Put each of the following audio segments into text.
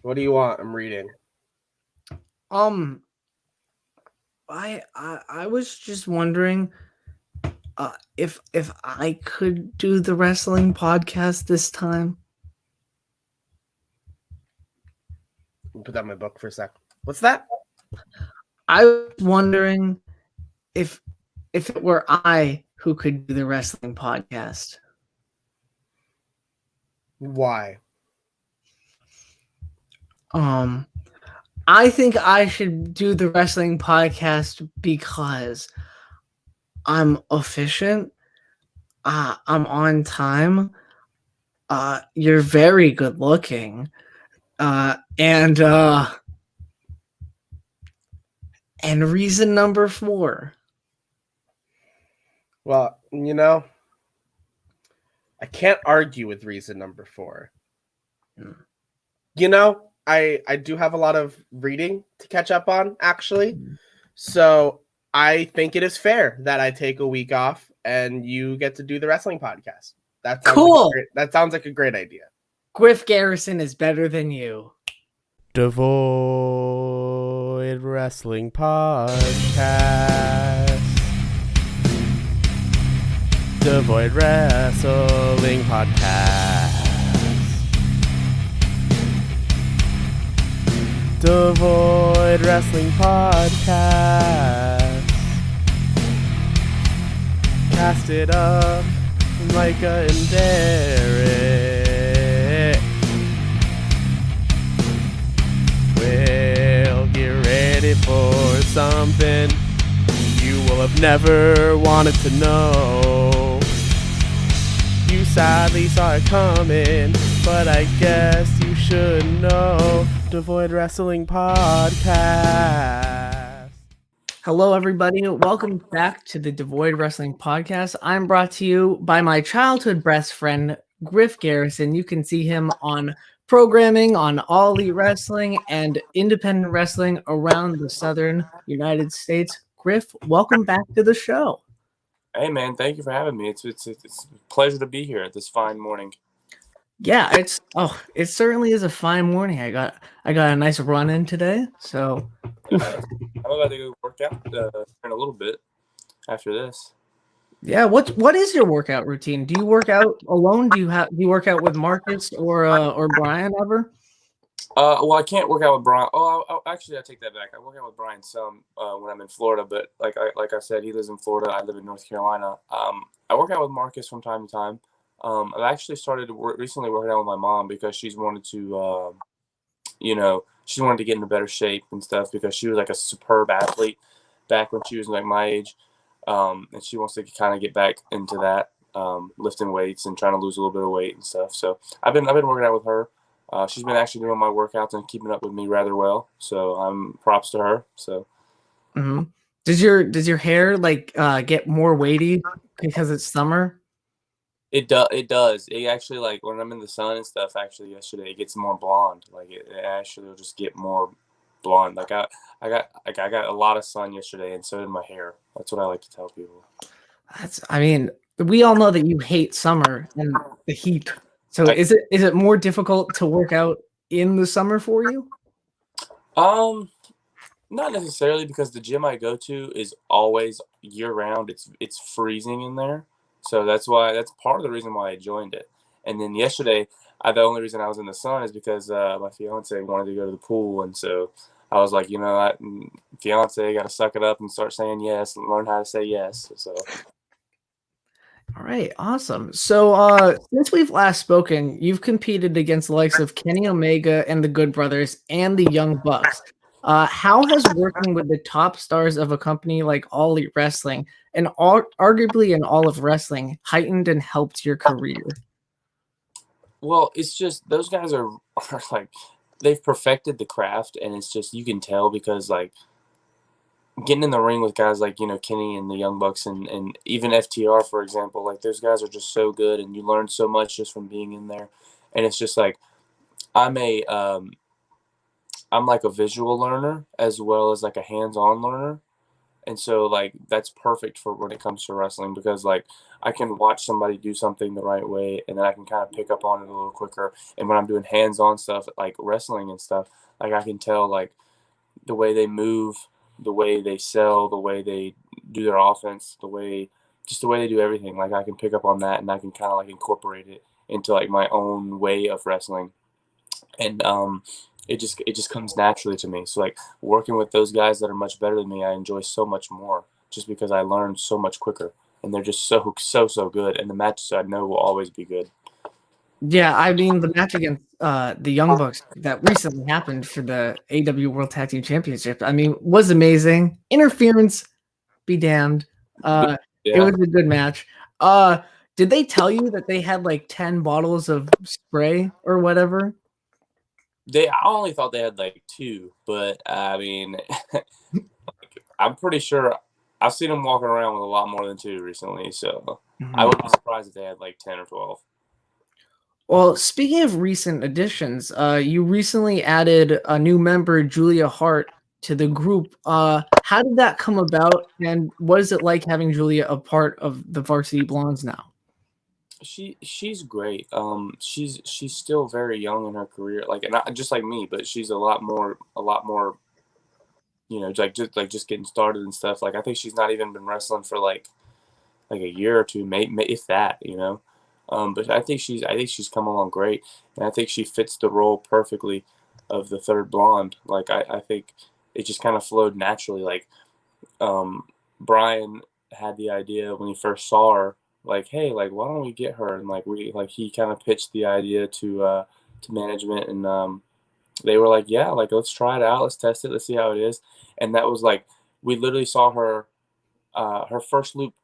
What do you want? I'm reading. I was just wondering if I could do the wrestling podcast this time. Put that in my book for a sec. What's that? I was wondering if it were I who could do the wrestling podcast. Why? I think I should do the wrestling podcast because I'm efficient. I'm on time. You're very good looking. And reason number 4. Well, I can't argue with reason number 4. I do have a lot of reading to catch up on, actually. So I think it is fair that I take a week off and you get to do the wrestling podcast. That sounds cool. That sounds like a great idea. Griff Garrison is better than you. Devoid Wrestling Podcast. Devoid Wrestling Podcast. Devoid Wrestling Podcast. Cast it up, Micah and Derek. Well, get ready for something you will have never wanted to know. You sadly saw it coming, but I guess you should know. Devoid Wrestling Podcast. Hello, everybody. Welcome back to the Devoid Wrestling Podcast. I'm brought to you by my childhood best friend, Griff Garrison. You can see him on programming on All Elite Wrestling and independent wrestling around the Southern United States. Griff, welcome back to the show. Hey, man, thank you for having me. It's a pleasure to be here at this fine morning. Yeah, it certainly is a fine morning. I got a nice run in today, so I'm about to go work out in a little bit after this. Yeah, what is your workout routine? Do you work out alone? Do you work out with Marcus or Brian ever? Well, I can't work out with Brian. Actually, I take that back. I work out with Brian some when I'm in Florida, but like I said, he lives in Florida. I live in North Carolina. I work out with Marcus from time to time. I've actually started recently working out with my mom because she's wanted to, she wanted to get into better shape and stuff because she was like a superb athlete back when she was like my age, and she wants to kind of get back into that, lifting weights and trying to lose a little bit of weight and stuff. So I've been working out with her. She's been actually doing my workouts and keeping up with me rather well. So props to her. So, does your hair get more weighty because it's summer? It does. It actually, like when I'm in the sun and stuff. Actually, yesterday it gets more blonde. Like it actually will just get more blonde. Like I got a lot of sun yesterday, and so did my hair. That's what I like to tell people. We all know that you hate summer and the heat. So is it more difficult to work out in the summer for you? Not necessarily, because the gym I go to is always year round. It's freezing in there. So that's part of the reason why I joined it. And then yesterday, the only reason I was in the sun is because my fiance wanted to go to the pool, and so I was like, fiance, got to suck it up and start saying yes and learn how to say yes. So. All right, awesome. So since we've last spoken, you've competed against the likes of Kenny Omega and the Good Brothers and the Young Bucks. How has working with the top stars of a company like All Elite Wrestling and arguably in all of wrestling heightened and helped your career? Well, it's just those guys are like, they've perfected the craft, and it's just, you can tell because like getting in the ring with guys like, Kenny and the Young Bucks and even FTR, for example, like those guys are just so good, and you learn so much just from being in there. And it's just like, I'm like a visual learner as well as like a hands-on learner. And so like that's perfect for when it comes to wrestling, because like I can watch somebody do something the right way and then I can kind of pick up on it a little quicker. And when I'm doing hands-on stuff like wrestling and stuff, like I can tell like the way they move, the way they sell, the way they do their offense, the way they do everything. Like I can pick up on that and I can kind of like incorporate it into like my own way of wrestling. And it just comes naturally to me. So like working with those guys that are much better than me, I enjoy so much more just because I learn so much quicker, and they're just so good. And the matches I know will always be good. Yeah, I mean the match against the Young Bucks that recently happened for the AW World Tag Team Championship, I mean, was amazing. Interference, be damned. It Yeah, was a good match. Did they tell you that they had like 10 bottles of spray or whatever? I only thought they had like 2, but I mean, I'm pretty sure I've seen them walking around with a lot more than 2 recently. So I would be surprised if they had like 10 or 12. Well, speaking of recent additions, you recently added a new member, Julia Hart, to the group. How did that come about, and what is it like having Julia a part of the Varsity Blondes now? She's great. She's still very young in her career, like, and not just like me, but she's a lot more, just getting started and stuff. Like I think she's not even been wrestling for like a year or 2, maybe if that, you know. But I think she's come along great, and I think she fits the role perfectly of the third blonde. Like I think it just kind of flowed naturally. Like Brian had the idea when he first saw her, like, hey, like why don't we get her? And like he kind of pitched the idea to management, and they were like, yeah, like let's try it out, let's test it, let's see how it is. And that was like we literally saw her. Her first loop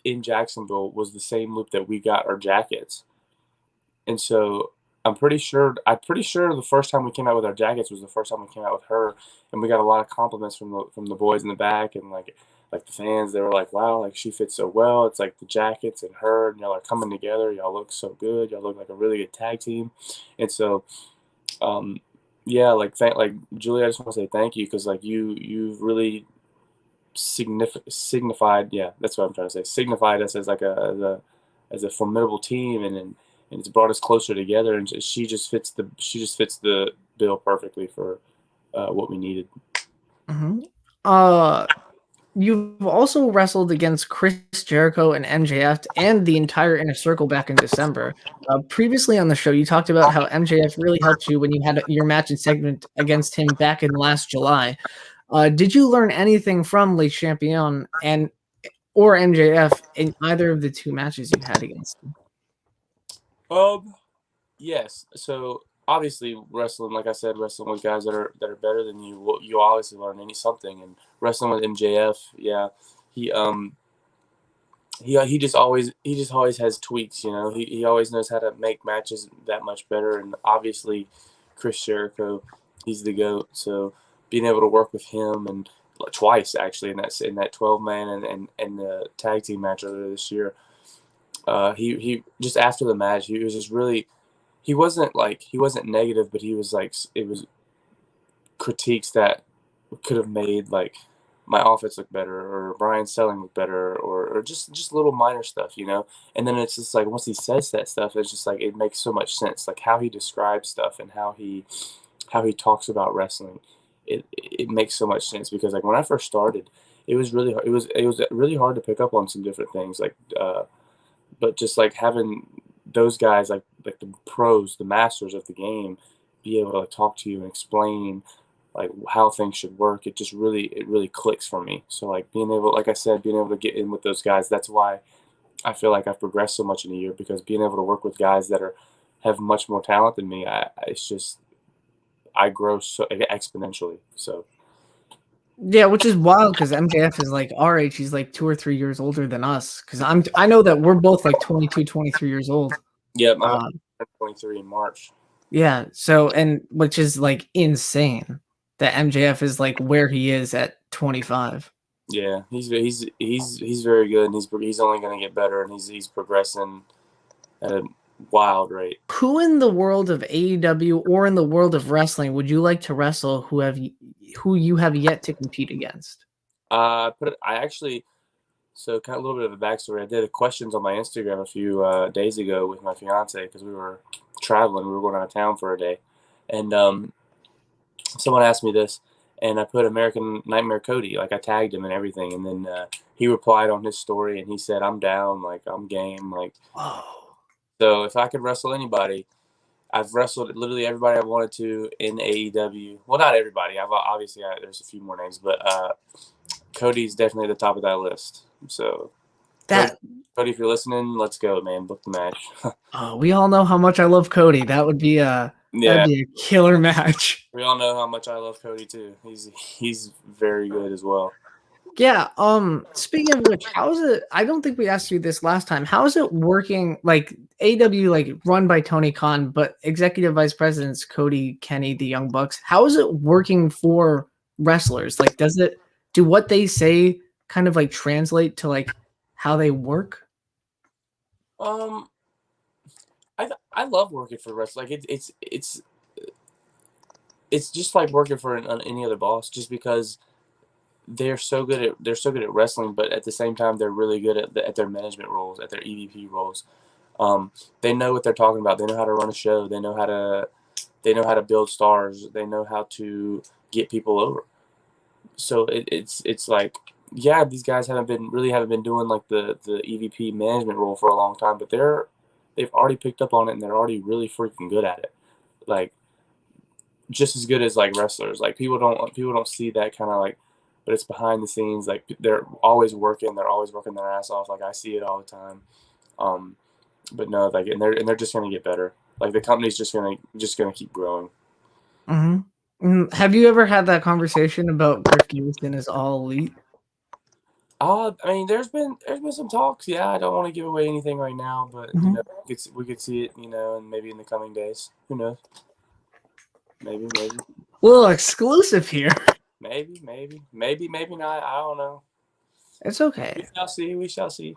in Jacksonville was the same loop that we got our jackets. And so I'm pretty sure the first time we came out with our jackets was the first time we came out with her, and we got a lot of compliments from the boys in the back, and like the fans. They were like, wow, like she fits so well. It's like the jackets and her and y'all are coming together. Y'all look so good. Y'all look like a really good tag team. And so yeah, like Julie, I just want to say thank you, because like you've really signified, yeah, that's what I'm trying to say, signified us as like as a formidable team, and it's brought us closer together, and she just fits the bill perfectly for what we needed. You've also wrestled against Chris Jericho and MJF and the entire Inner Circle back in December. Previously on the show, you talked about how MJF really helped you when you had your match and segment against him back in last July. Did you learn anything from Le Champion or MJF in either of the 2 matches you had against him? Yes. So obviously wrestling, like I said, wrestling with guys that are better than you, you obviously learn something. And wrestling with MJF, yeah, he just always has tweaks, you know. He always knows how to make matches that much better. And obviously Chris Jericho, he's the GOAT. So being able to work with him, and twice actually in that 12-man and the tag team match earlier this year, he just after the match, he was just really, he wasn't negative, but he was like, it was critiques that could have made like my offense look better, or Brian's selling look better, or just little minor stuff, you know. And then it's just like once he says that stuff, it's just like it makes so much sense, like how he describes stuff and how he talks about wrestling. It makes so much sense, because like when I first started, it was really hard to pick up on some different things, like but just like having those guys, like the pros, the masters of the game, be able to like, talk to you and explain like how things should work, it really clicks for me. So like being able, like I said, being able to get in with those guys, that's why I feel like I've progressed so much in a year, because being able to work with guys that have much more talent than me, it's just I grow so exponentially. So Yeah, which is wild because MJF is like our age. He's like 2 or 3 years older than us. Because I know that we're both like 22, 23 years old. yeah, I'm 23 in March. Yeah, so, and which is like insane that MJF is like where he is at 25. Yeah, he's very good, and he's only going to get better, and he's progressing at a wild rate. Who in the world of AEW or in the world of wrestling would you like to wrestle who you have yet to compete against? I actually, so kind of a little bit of a backstory. I did the questions on my Instagram a few days ago with my fiance because we were traveling. We were going out of town for a day, and someone asked me this, and I put American Nightmare Cody. Like I tagged him and everything, and then he replied on his story, and he said, "I'm down. Like I'm game. Like Oh, so if I could wrestle anybody." I've wrestled literally everybody I wanted to in AEW. Well, not everybody. There's a few more names, but Cody's definitely at the top of that list. So, that Cody, if you're listening, let's go, man. Book the match. we all know how much I love Cody. That'd be a killer match. We all know how much I love Cody too. He's very good as well. Yeah. Speaking of which, how is it? I don't think we asked you this last time. How is it working? Like AW, like run by Tony Khan, but executive vice presidents Cody, Kenny, the Young Bucks. How is it working for wrestlers? Like, do what they say kind of like translate to like how they work? I love working for wrestling. Like it's just like working for any other boss, just because they're so good at wrestling, but at the same time they're really good at their management roles, at their EVP roles. They know what they're talking about. They know how to run a show. They know how to build stars. They know how to get people over. So it's like, yeah, these guys haven't been doing like the EVP management role for a long time, but they've already picked up on it and they're already really freaking good at it. Like just as good as like wrestlers. Like people don't see that kind of like, but it's behind the scenes. Like they're always working. They're always working their ass off. Like I see it all the time. But no, like and they're just gonna get better. Like the company's just gonna keep growing. Mm-hmm. Have you ever had that conversation about Griff Garrison is all elite? I mean, there's been some talks. Yeah, I don't want to give away anything right now, but Mm-hmm. you know, we could see it. You know, and maybe in the coming days. Who knows? Maybe. A little exclusive here. Maybe not. I don't know. It's okay. We shall see.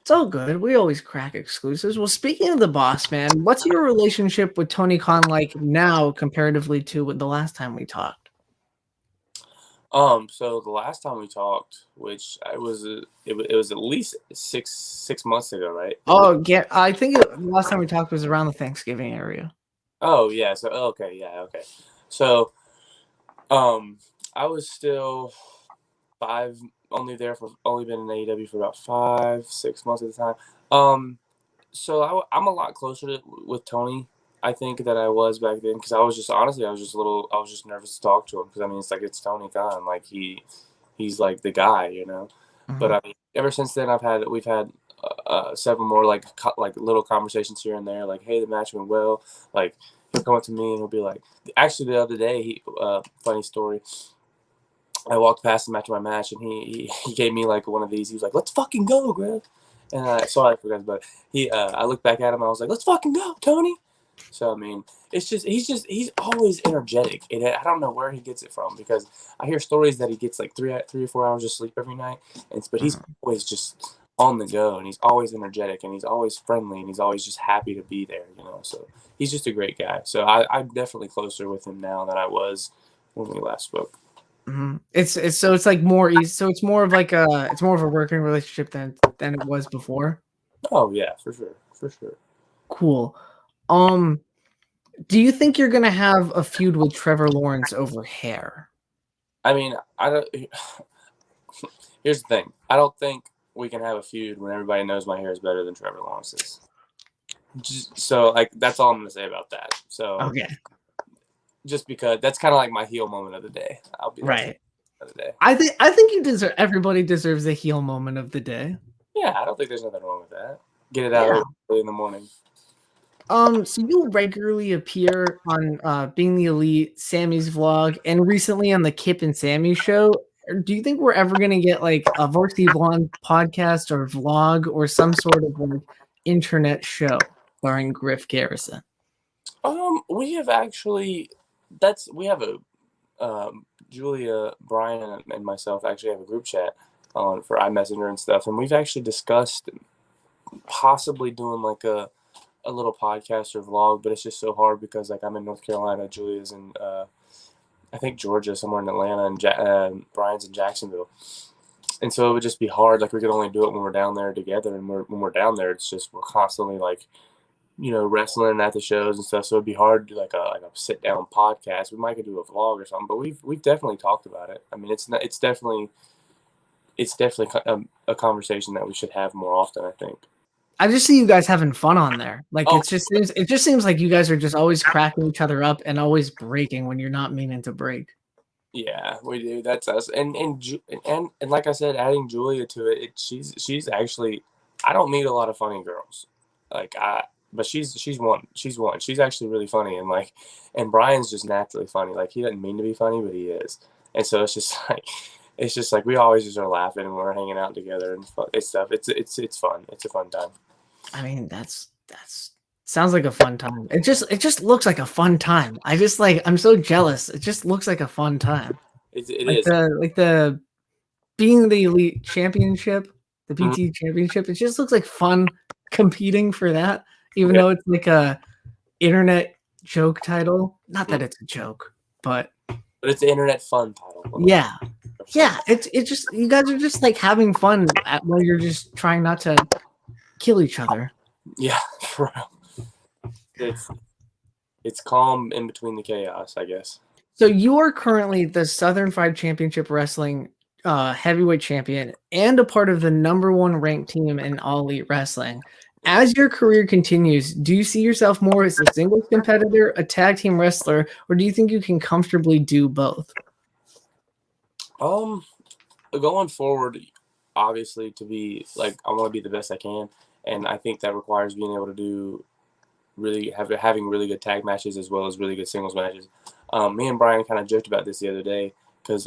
It's all good. We always crack exclusives. Well, speaking of the boss, man, what's your relationship with Tony Khan like now comparatively to the last time we talked? So the last time we talked, which it was at least six months ago, right? Oh, yeah. I think the last time we talked was around the Thanksgiving area. Oh yeah. So okay. So, I was still only been in AEW for about 5-6 months at the time. So I'm a lot closer with Tony, I think, that I was back then, because I was just nervous to talk to him, because I mean it's Tony Khan, like he's like the guy, you know. Mm-hmm. But I mean, ever since then we've had several more like little conversations here and there, like, hey, the match went well. Like he'll come up to me and he'll be like, actually the other day funny story. I walked past him after my match, and he gave me like one of these. He was like, "Let's fucking go, Griff." And sorry for guys, but I looked back at him. I was like, "Let's fucking go, Tony." So I mean, he's always energetic, and I don't know where he gets it from, because I hear stories that he gets like 3 or 4 hours of sleep every night, but he's always just on the go, and he's always energetic, and he's always friendly, and he's always just happy to be there, you know. So he's just a great guy. So I'm definitely closer with him now than I was when we last spoke. Mm-hmm. It's like more easy. So it's more of a working relationship than it was before. Oh yeah, for sure. Cool. Do you think you're gonna have a feud with Trevor Lawrence over hair? I mean, I don't. Here's the thing. I don't think we can have a feud when everybody knows my hair is better than Trevor Lawrence's. So like that's all I'm gonna say about that. So Okay. Just because that's kind of like my heel moment of the day. I'll be right. Of the day. I think you deserve. Everybody deserves a heel moment of the day. Yeah, I don't think there's nothing wrong with that. Get it out early in the morning. So you regularly appear on Being the Elite, Sammy's vlog, and recently on the Kip and Sammy show. Do you think we're ever gonna get like a Varsity Blonde podcast or vlog or some sort of like internet show starring Griff Garrison? We have actually. We have a Julia, Brian, and myself actually have a group chat for iMessenger and stuff, and we've actually discussed possibly doing like a little podcast or vlog, but it's just so hard because like I'm in North Carolina, Julia's in I think Georgia, somewhere in Atlanta, and Brian's in Jacksonville. And so it would just be hard. Like we could only do it when we're down there together, and when we're down there, it's just we're constantly like, wrestling at the shows and stuff. So it'd be hard to do like a sit down podcast. We might could do a vlog or something, but we've definitely talked about it. I mean, it's definitely a conversation that we should have more often, I think. I just see you guys having fun on there. Like Oh. it just seems like you guys are just always cracking each other up and always breaking when you're not meaning to break. Yeah, we do. That's us. And like I said, adding Julia to it, she's actually, I don't meet a lot of funny girls, but she's one. She's one. She's actually really funny, and Brian's just naturally funny. Like he doesn't mean to be funny, but he is. And so it's just like we always just are laughing and we're hanging out together and stuff. It's fun. It's a fun time. I mean, that's sounds like a fun time. It just looks like a fun time. I'm so jealous. It just looks like a fun time. It like is. the being the elite championship, the PT championship. It just looks like fun competing for that, even though it's like a internet joke title. Not that it's a joke, but it's an internet fun title. Yeah. It's just you guys are just like having fun while you're just trying not to kill each other. Yeah, for real. It's calm in between the chaos, I guess. So you are currently the Southern Fried Championship Wrestling heavyweight champion and a part of the #1 ranked team in All Elite Wrestling. As your career continues, do you see yourself more as a singles competitor, a tag team wrestler, or do you think you can comfortably do both? Going forward, obviously, to be like, I want to be the best I can, and I think that requires being able to do having really good tag matches as well as really good singles matches. Me and Brian kind of joked about this the other day because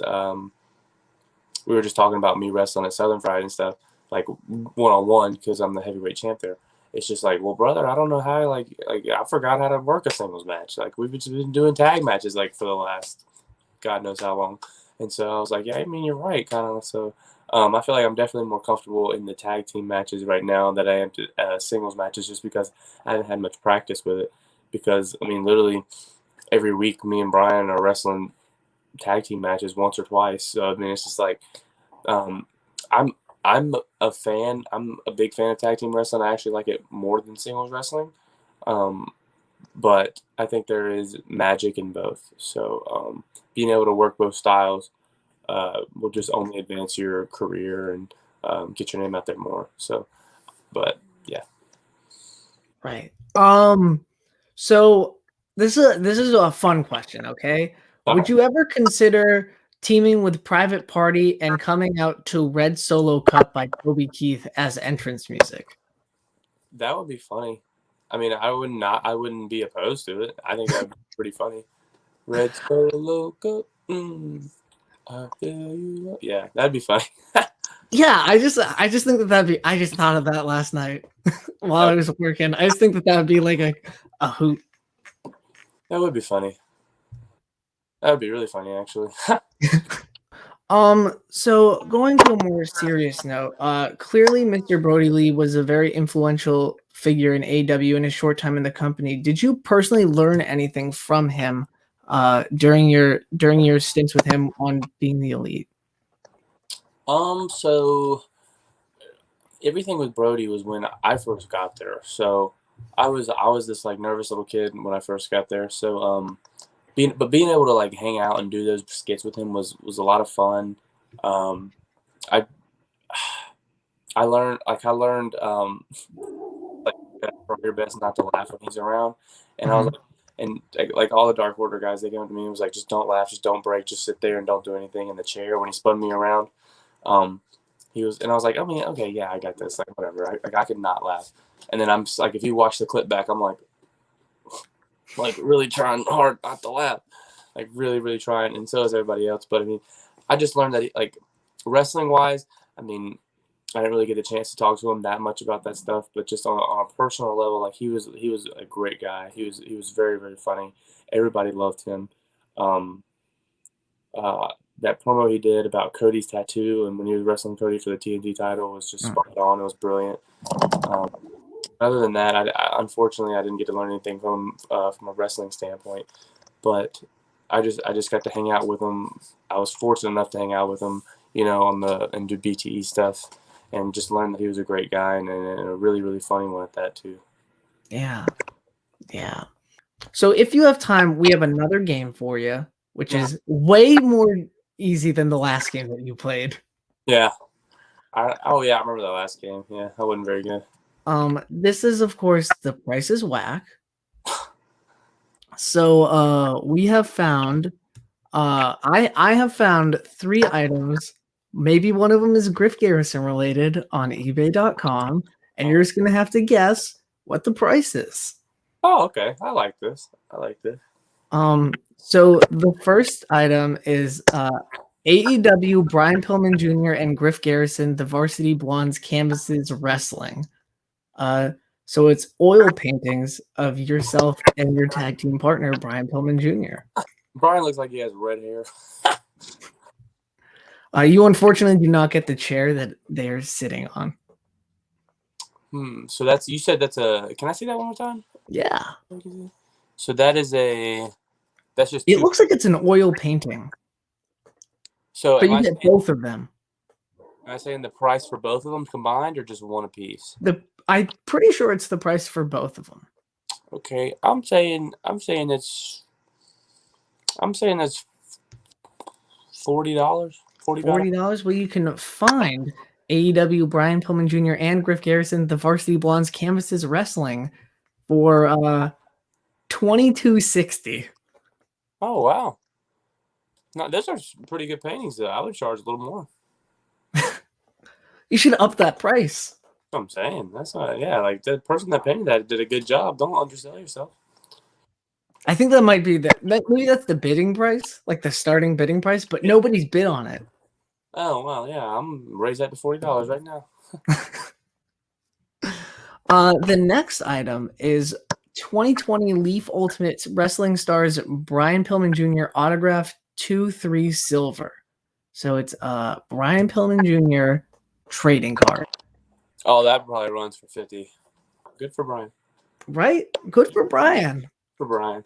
we were just talking about me wrestling at Southern Fried and stuff, like one-on-one, because I'm the heavyweight champ there. It's just like, well, brother, I don't know how, like I forgot how to work a singles match. Like we've just been doing tag matches like for the last God knows how long. And so I was like, yeah, I mean, you're right, kind of. So I feel like I'm definitely more comfortable in the tag team matches right now than I am to singles matches, just because I haven't had much practice with it. Because, I mean, literally every week me and Brian are wrestling tag team matches once or twice. So, I mean, it's just like I'm a fan. I'm a big fan of tag team wrestling. I actually like it more than singles wrestling. But I think there is magic in both. So being able to work both styles will just only advance your career and get your name out there more. So, but yeah. Right. So this is a fun question, okay? Would you ever consider teaming with Private Party and coming out to Red Solo Cup by Toby Keith as entrance music? That would be funny. I mean, I wouldn't be opposed to it. I think that would be pretty funny. Red Solo Cup. I feel you. Yeah, that'd be funny. Yeah, I just think that'd be. I just thought of that last night while I was working. I just think that would be like a hoot. That would be funny. That would be really funny, actually. So going to a more serious note, clearly Mr. Brodie Lee was a very influential figure in AEW in his short time in the company. Did you personally learn anything from him during your stints with him on Being the Elite? So everything with Brodie was when I first got there. So I was this like nervous little kid when I first got there. So being able to like hang out and do those skits with him was a lot of fun. I learned like try your best not to laugh when he's around, and I was like, and like all the Dark Order guys, they came up to me and was like, just don't laugh, just don't break, just sit there and don't do anything in the chair when he spun me around. I was like, I mean, okay, yeah, I got this, like whatever. I could not laugh, and then I'm just, like, if you watch the clip back, I'm like really trying hard not to laugh, like really, really trying, and so is everybody else. But I mean, I just learned that like wrestling wise, I mean, I didn't really get a chance to talk to him that much about that stuff, but just on a personal level, like he was a great guy. He was very, very funny. Everybody loved him. That promo he did about Cody's tattoo and when he was wrestling Cody for the TNT title was just spot on. It was brilliant. Other than that, unfortunately I didn't get to learn anything from a wrestling standpoint. But I just got to hang out with him. I was fortunate enough to hang out with him, and do BTE stuff, and just learn that he was a great guy and a really, really funny one at that too. Yeah. Yeah. So if you have time, we have another game for you, which is way more easy than the last game that you played. Yeah. I remember that last game. Yeah, that wasn't very good. This is, of course, The Price is Wack. So we have found I have found 3 items. Maybe one of them is Griff Garrison related on eBay.com, and you're just gonna have to guess what the price is. Oh, okay. I like this. So the first item is AEW Brian Pillman Jr. and Griff Garrison, the Varsity Blondes Canvases Wrestling. So it's oil paintings of yourself and your tag team partner, Brian Pillman Jr. Brian looks like he has red hair. You unfortunately do not get the chair that they're sitting on. So you said that's a. Can I see that one more time? Yeah. So that's just. It looks like it's an oil painting. So but you get both of them. Am I saying the price for both of them combined, or just one apiece? I'm pretty sure it's the price for both of them. Okay, I'm saying it's $40. $40. Well, you can find AEW Brian Pillman Jr. and Griff Garrison, the Varsity Blondes Canvases Wrestling, for $22.60. Oh wow! No, those are pretty good paintings. Though I would charge a little more. You should up that price. That's what I'm saying. That's not. Yeah, like the person that painted that did a good job. Don't undersell yourself. I think that might be maybe that's the bidding price, like the starting bidding price, but nobody's bid on it. Oh well, yeah, I'm raise that to $40 right now. The next item is 2020 Leaf Ultimate Wrestling Stars Brian Pillman Jr. autograph 2/3 silver. So it's Brian Pillman Jr. trading card. Oh, that probably runs for $50. Good for Brian. Right? Good for Brian. For Brian.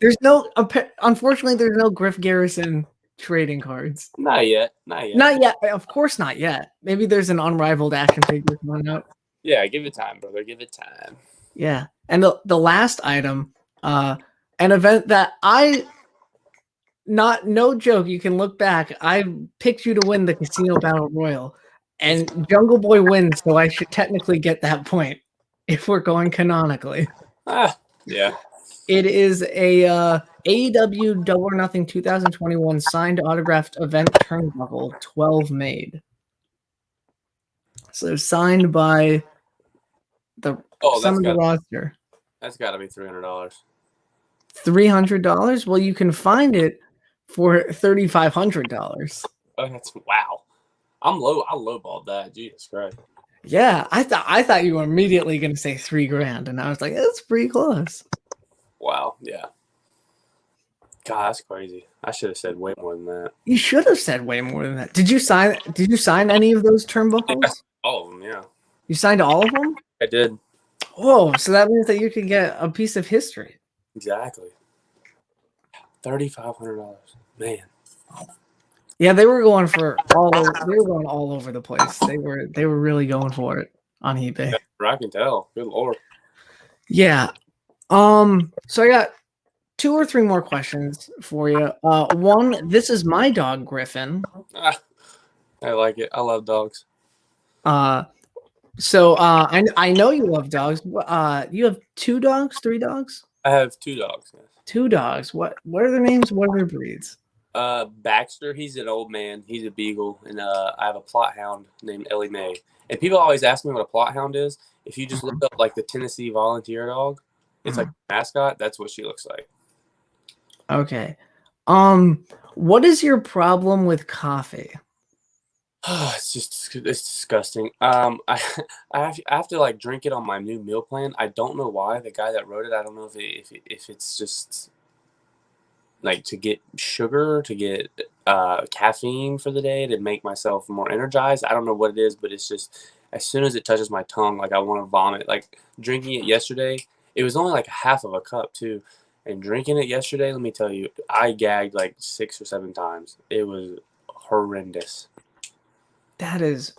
Unfortunately, there's no Griff Garrison trading cards. Not yet. Not yet. Of course not yet. Maybe there's an unrivaled action figure coming out. Yeah, give it time, brother. Give it time. Yeah. And the last item, an event that no joke, you can look back. I picked you to win the Casino Battle Royal, and Jungle Boy wins, so I should technically get that point if we're going canonically. Yeah. It is a AEW Double or Nothing 2021 signed autographed event Turnbuckle 12 made. So signed by some of the roster. That's got to be $300. $300? Well, you can find it for $3,500. Oh, that's wow. I lowballed that. Jesus Christ. Yeah, I thought you were immediately going to say $3,000, and I was like, that's pretty close. Wow. Yeah. God, that's crazy. I should have said way more than that. You should have said way more than that. Did you sign any of those turnbuckles? Yeah, all of them, yeah. You signed all of them? I did. Whoa, so that means that you can get a piece of history. Exactly. $3,500. Man. Yeah, they were going all over the place. They were really going for it on eBay. Yeah, I can tell. Good Lord. Yeah. So I got 2 or 3 more questions for you. One, this is my dog, Griffin. I like it. I love dogs. So I know you love dogs. You have 2 dogs, 3 dogs? I have 2 dogs. Yes. 2 dogs. What are their names? What are their breeds? Baxter, he's an old man. He's a beagle, and I have a plot hound named Ellie Mae. And people always ask me what a plot hound is. If you just look up like the Tennessee Volunteer dog, it's like a mascot. That's what she looks like. Okay. What is your problem with coffee? It's disgusting. I have to like drink it on my new meal plan. I don't know why. The guy that wrote it, I don't know if it's just like to get sugar, to get caffeine for the day, to make myself more energized. I don't know what it is, but it's just as soon as it touches my tongue, like I want to vomit. Like drinking it yesterday, it was only like half of a cup too, And drinking it yesterday, let me tell you, I gagged like 6 or 7 times. It was horrendous. That is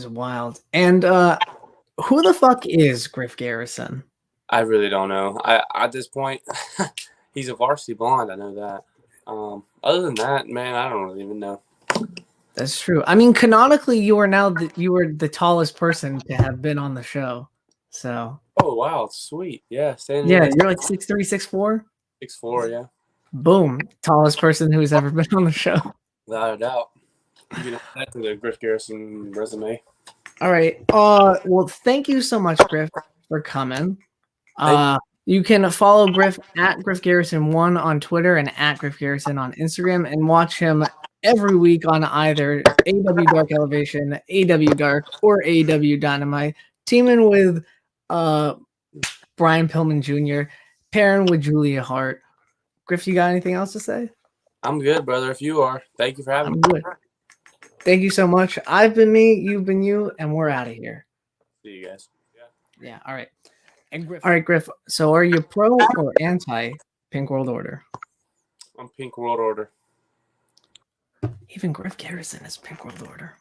wild. And who the fuck is Griff Garrison? I really don't know. At this point, he's a varsity blonde. I know that. Other than that, man, I don't really even know. That's true. I mean, canonically, you are now you were the tallest person to have been on the show. So. Oh wow, sweet. Yeah, Yeah, you're like 6'3", 6'4". 6'4", yeah. Boom, tallest person who's ever been on the show. Without a doubt. You can add that to the Griff Garrison resume. All right. Well, thank you so much, Griff, for coming. You can follow Griff at Griff Garrison 1 on Twitter and at Griff Garrison on Instagram, and watch him every week on either AW Dark Elevation, AW Dark, or AW Dynamite, teaming with Brian Pillman Jr., pairing with Julia Hart. Griff, you got anything else to say? I'm good, brother. If you are, thank you for having me. Good. Thank you so much. I've been me, you've been you, and we're out of here. See you guys. Yeah. All right. And Griff. All right, Griff. So, are you pro or anti Pink World Order? I'm Pink World Order. Even Griff Garrison is Pink World Order.